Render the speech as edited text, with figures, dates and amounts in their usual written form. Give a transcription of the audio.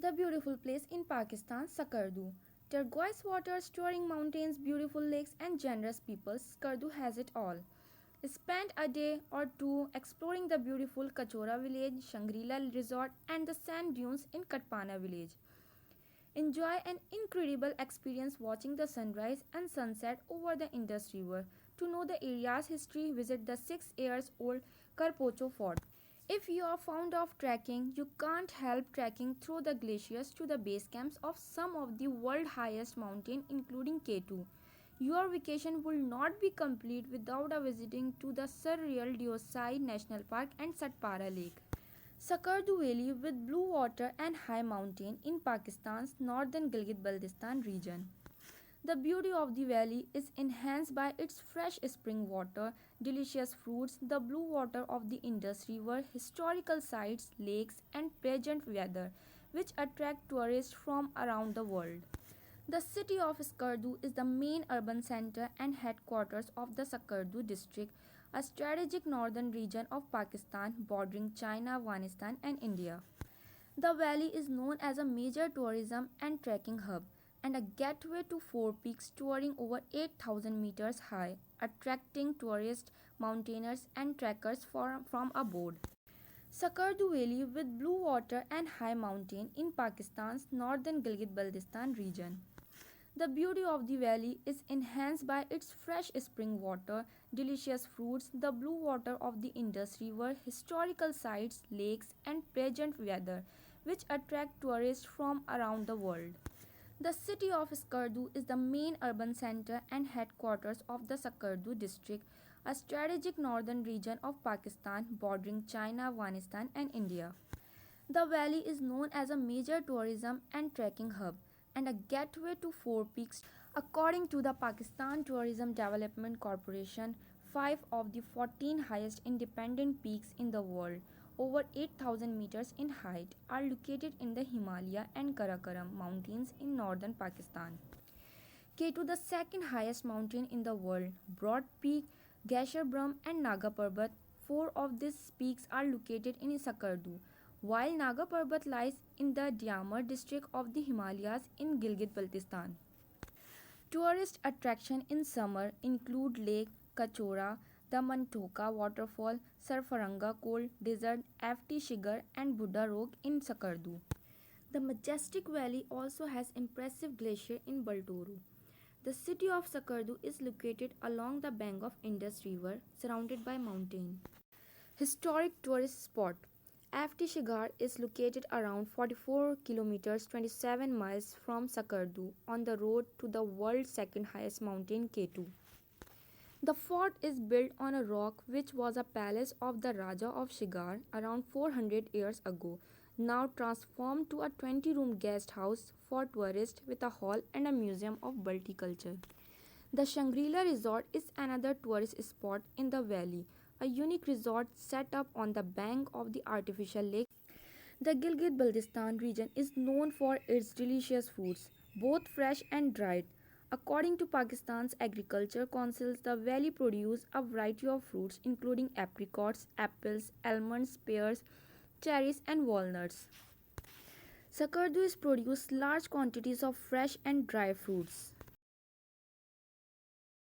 The beautiful place in Pakistan, Sakardu. Turquoise waters, towering mountains, beautiful lakes, and generous people, Sakardu has it all. Spend a day or two exploring the beautiful Kachora village, Shangri-La resort, and the sand dunes in Katpana village. Enjoy an incredible experience watching the sunrise and sunset over the Indus River. To know the area's history, visit the 6 years old Karpocho Fort. If you are fond of trekking, you can't help trekking through the glaciers to the base camps of some of the world's highest mountains, including K2. Your vacation will not be complete without a visiting to the surreal Deosai National Park and Satpara Lake. Sakardu Valley with blue water and high mountain in Pakistan's northern Gilgit-Baltistan region. The beauty of the valley is enhanced by its fresh spring water, delicious fruits, the blue water of the Indus River, historical sites, lakes, and pleasant weather, which attract tourists from around the world. The city of Skardu is the main urban center and headquarters of the Sakardu district, a strategic northern region of Pakistan bordering China, Afghanistan, and India. The valley is known as a major tourism and trekking hub and a gateway to four peaks towering over 8,000 meters high, attracting tourists, mountaineers, and trekkers from abroad. Sakardu Valley with blue water and high mountain in Pakistan's northern Gilgit-Baltistan region. The beauty of the valley is enhanced by its fresh spring water, delicious fruits, the blue water of the Indus River, historical sites, lakes, and pleasant weather, which attract tourists from around the world. The city of Skardu is the main urban center and headquarters of the Sakardu district, a strategic northern region of Pakistan bordering China, Afghanistan, and India. The valley is known as a major tourism and trekking hub and a gateway to four peaks. According to the Pakistan Tourism Development Corporation, 5 of the 14 highest independent peaks in the world, over 8,000 meters in height, are located in the Himalaya and Karakoram mountains in northern Pakistan. K2, the second highest mountain in the world, Broad Peak, Gasher Brahm, and Naga Parbat. 4 of these peaks are located in Sakardu, while Naga Parbat lies in the Diamar district of the Himalayas in Gilgit-Baltistan. Tourist attractions in summer include Lake Kachora, the Mantoka waterfall, Sarfaranga Cold Desert, FT Shigar, and Buddha Rock in Sakardu. The majestic valley also has impressive glacier in Baltoro. The city of Sakardu is located along the bank of Indus River, surrounded by mountains. Historic tourist spot FT Shigar is located around 44 kilometers 27 miles from Sakardu on the road to the world's second highest mountain K2. The fort is built on a rock which was a palace of the Raja of Shigar around 400 years ago, now transformed to a 20-room guest house for tourists with a hall and a museum of Balti culture. The Shangri-La resort is another tourist spot in the valley, a unique resort set up on the bank of the artificial lake. The Gilgit-Baltistan region is known for its delicious foods, both fresh and dried. According to Pakistan's Agriculture Council, the valley produces a variety of fruits including apricots, apples, almonds, pears, cherries, and walnuts. Sakardu produces large quantities of fresh and dry fruits.